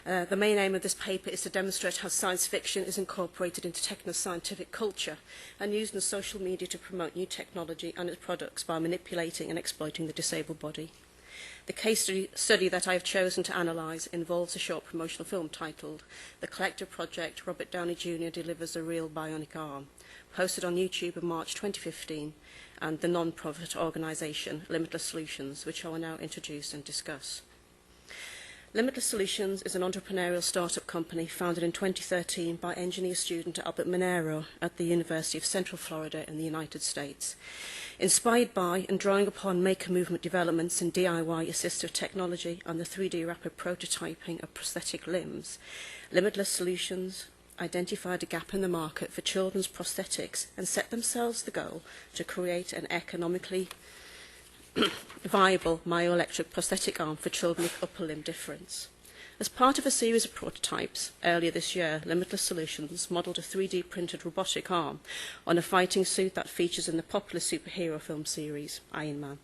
The main aim of this paper is to demonstrate how science fiction is incorporated into techno-scientific culture and used in social media to promote new technology and its products by manipulating and exploiting the disabled body. The case study that I have chosen to analyse involves a short promotional film titled The Collective Project Robert Downey Jr. Delivers a Real Bionic Arm, posted on YouTube in March 2015, and the non-profit organisation Limbitless Solutions, which I will now introduce and discuss. Limbitless Solutions is an entrepreneurial startup company founded in 2013 by engineer student Albert Monero at the University of Central Florida in the United States. Inspired by and drawing upon maker movement developments in DIY assistive technology and the 3D rapid prototyping of prosthetic limbs, Limbitless Solutions identified a gap in the market for children's prosthetics and set themselves the goal to create an economically viable myoelectric prosthetic arm for children with upper limb difference. As part of a series of prototypes, earlier this year, Limbitless Solutions modelled a 3D printed robotic arm on a fighting suit that features in the popular superhero film series, Iron Man.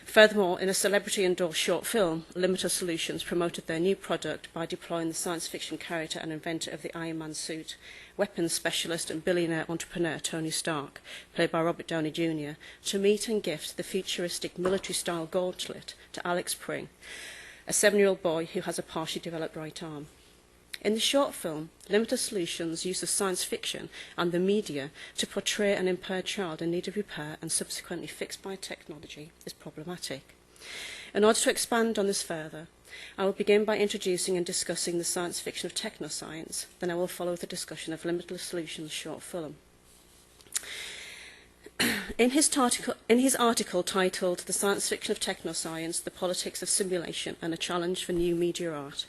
Furthermore, in a celebrity-endorsed short film, Limbitless Solutions promoted their new product by deploying the science fiction character and inventor of the Iron Man suit, weapons specialist and billionaire entrepreneur Tony Stark, played by Robert Downey Jr., to meet and gift the futuristic military-style gauntlet to Alex Pring, a 7-year-old boy who has a partially developed right arm. In the short film, Limbitless Solutions uses science fiction and the media to portray an impaired child in need of repair and subsequently fixed by technology is problematic. In order to expand on this further, I will begin by introducing and discussing the science fiction of technoscience, then I will follow with a discussion of Limbitless Solutions' short film. In his article titled The Science Fiction of Technoscience, The Politics of Simulation and a Challenge for New Media Art,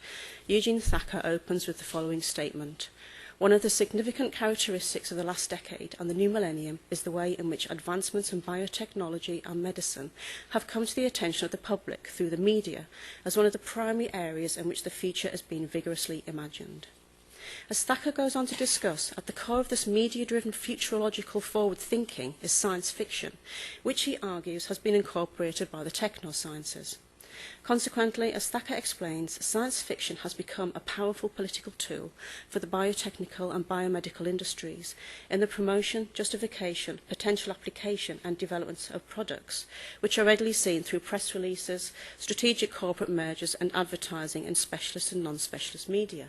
Eugene Thacker opens with the following statement. One of the significant characteristics of the last decade and the new millennium is the way in which advancements in biotechnology and medicine have come to the attention of the public through the media as one of the primary areas in which the future has been vigorously imagined. As Thacker goes on to discuss, at the core of this media-driven futurological forward-thinking is science fiction, which he argues has been incorporated by the technosciences. Consequently, as Thacker explains, science fiction has become a powerful political tool for the biotechnical and biomedical industries in the promotion, justification, potential application and development of products, which are readily seen through press releases, strategic corporate mergers and advertising in specialist and non-specialist media.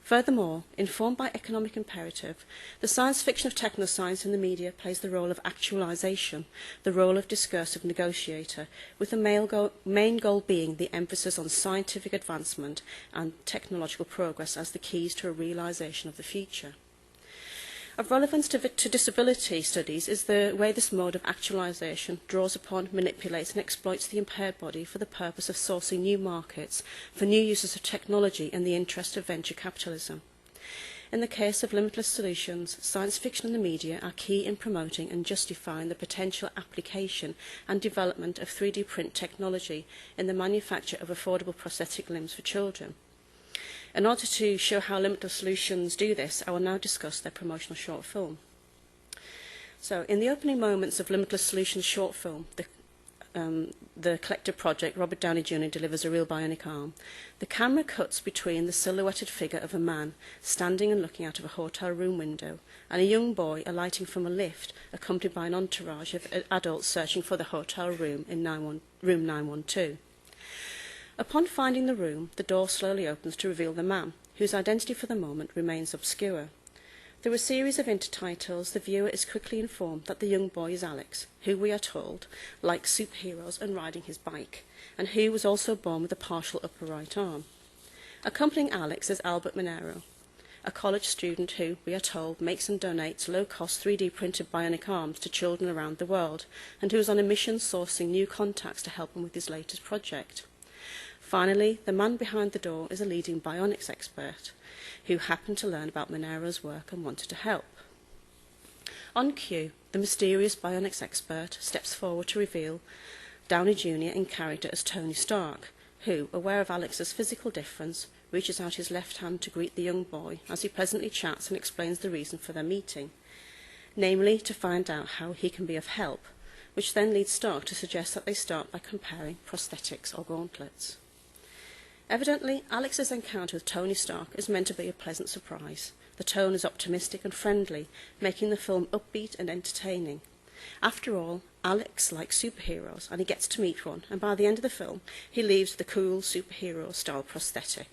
Furthermore, informed by economic imperative, the science fiction of technoscience in the media plays the role of actualization, the role of discursive negotiator, with the main goal being the emphasis on scientific advancement and technological progress as the keys to a realization of the future. Of relevance to disability studies is the way this mode of actualization draws upon, manipulates and exploits the impaired body for the purpose of sourcing new markets for new uses of technology in the interest of venture capitalism. In the case of Limbitless Solutions, science fiction and the media are key in promoting and justifying the potential application and development of 3D print technology in the manufacture of affordable prosthetic limbs for children. In order to show how Limbitless Solutions do this, I will now discuss their promotional short film. So, in the opening moments of Limbitless Solutions' short film, the collective project, Robert Downey Jr. Delivers a Real Bionic Arm, the camera cuts between the silhouetted figure of a man standing and looking out of a hotel room window and a young boy alighting from a lift, accompanied by an entourage of adults searching for the hotel room in room 912. Upon finding the room, the door slowly opens to reveal the man, whose identity for the moment remains obscure. Through a series of intertitles, the viewer is quickly informed that the young boy is Alex, who we are told likes superheroes and riding his bike, and who was also born with a partial upper right arm. Accompanying Alex is Albert Monero, a college student who, we are told, makes and donates low-cost 3D printed bionic arms to children around the world, and who is on a mission sourcing new contacts to help him with his latest project. Finally, the man behind the door is a leading bionics expert who happened to learn about Monero's work and wanted to help. On cue, the mysterious bionics expert steps forward to reveal Downey Jr. in character as Tony Stark, who, aware of Alex's physical difference, reaches out his left hand to greet the young boy as he pleasantly chats and explains the reason for their meeting, namely to find out how he can be of help, which then leads Stark to suggest that they start by comparing prosthetics or gauntlets. Evidently, Alex's encounter with Tony Stark is meant to be a pleasant surprise. The tone is optimistic and friendly, making the film upbeat and entertaining. After all, Alex likes superheroes, and he gets to meet one, and by the end of the film, he leaves the cool superhero-style prosthetic.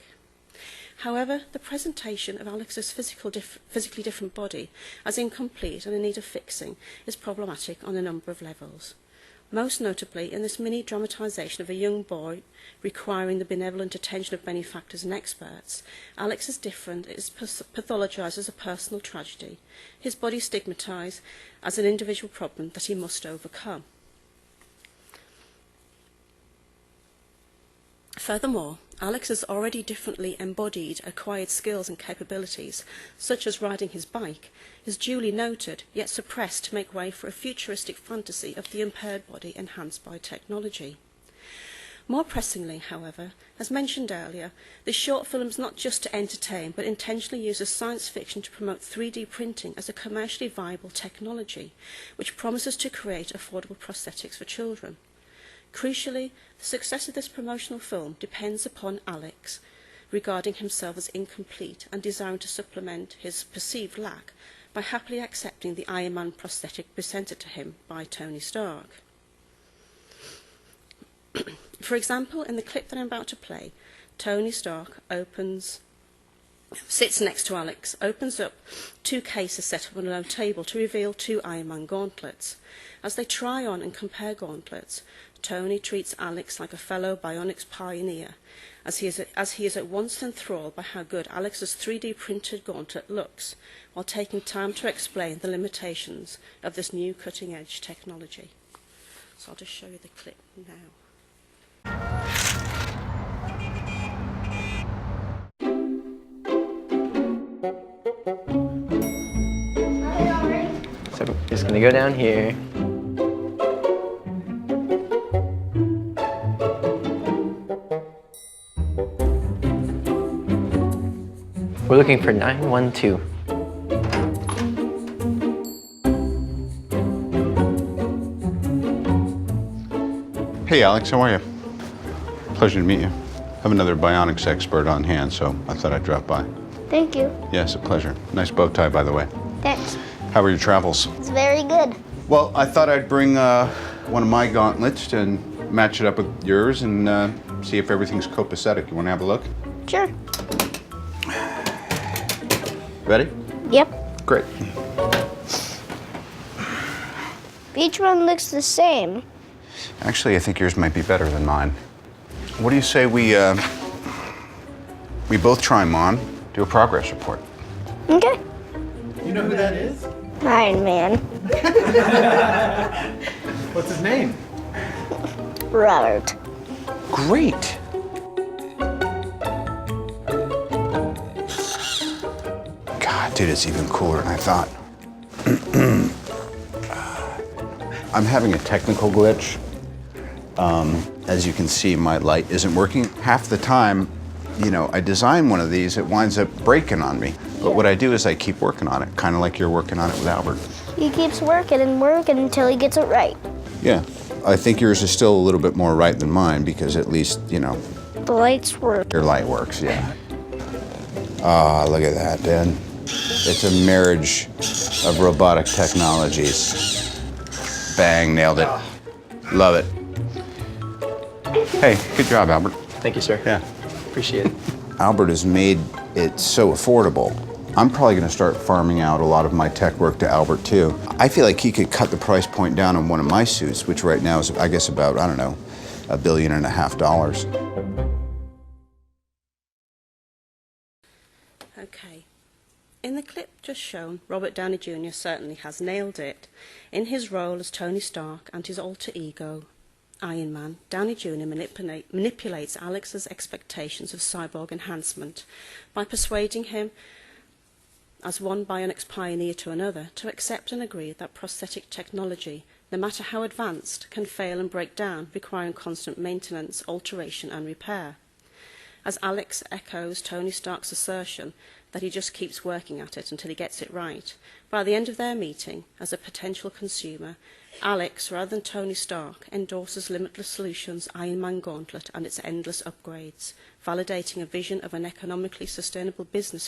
However, the presentation of Alex's physically different body as incomplete and in need of fixing is problematic on a number of levels. Most notably in this mini-dramatisation of a young boy requiring the benevolent attention of benefactors and experts, Alex is different, is pathologised as a personal tragedy, his body stigmatised as an individual problem that he must overcome. Furthermore, Alex has already differently embodied acquired skills and capabilities, such as riding his bike, is duly noted, yet suppressed to make way for a futuristic fantasy of the impaired body enhanced by technology. More pressingly, however, as mentioned earlier, this short film is not just to entertain, but intentionally uses science fiction to promote 3D printing as a commercially viable technology, which promises to create affordable prosthetics for children. Crucially, the success of this promotional film depends upon Alex regarding himself as incomplete and desiring to supplement his perceived lack by happily accepting the Iron Man prosthetic presented to him by Tony Stark. For example, in the clip that I'm about to play, Tony Stark sits next to Alex, opens up two cases set up on a low table to reveal two Iron Man gauntlets. As they try on and compare gauntlets, Tony treats Alex like a fellow bionics pioneer, as he is at once enthralled by how good Alex's 3D printed gauntlet looks, while taking time to explain the limitations of this new cutting-edge technology. So I'll just show you the clip now. So I'm just gonna go down here. We're looking for 912. Hey Alex, how are you? Pleasure to meet you. I have another bionics expert on hand, so I thought I'd drop by. Thank you. Yes, a pleasure. Nice bow tie, by the way. Thanks. How were your travels? It's very good. Well, I thought I'd bring one of my gauntlets and match it up with yours and see if everything's copacetic. You want to have a look? Sure. Ready? Yep. Great. Each one looks the same. Actually, I think yours might be better than mine. What do you say we both try them on, do a progress report? Okay. You know who that is? Iron Man. What's his name? Robert. Great. God, dude, it's even cooler than I thought. I'm having a technical glitch. As you can see, my light isn't working. Half the time, you know, I design one of these, it winds up breaking on me. But what I do is I keep working on it, kind of like you're working on it with Albert. He keeps working and working until he gets it right. Yeah, I think yours is still a little bit more right than mine because at least, you know, The lights work. your light works, yeah. Ah, look at that, Dan. It's a marriage of robotic technologies. Bang, nailed it. Love it. Hey, good job, Albert. Thank you, sir. Yeah. Appreciate it. Albert has made it so affordable. I'm probably going to start farming out a lot of my tech work to Albert, too. I feel like he could cut the price point down on one of my suits, which right now is, I guess, about, I don't know, $1.5 billion. Okay. In the clip just shown, Robert Downey Jr. certainly has nailed it. In his role as Tony Stark and his alter ego, Iron Man, Downey Jr. manipulates Alex's expectations of cyborg enhancement by persuading him, as one bionics pioneer to another, to accept and agree that prosthetic technology, no matter how advanced, can fail and break down, requiring constant maintenance, alteration and repair. As Alex echoes Tony Stark's assertion that he just keeps working at it until he gets it right. By the end of their meeting, as a potential consumer, Alex, rather than Tony Stark, endorses Limitless Solutions' Iron Man Gauntlet and its endless upgrades, validating a vision of an economically sustainable business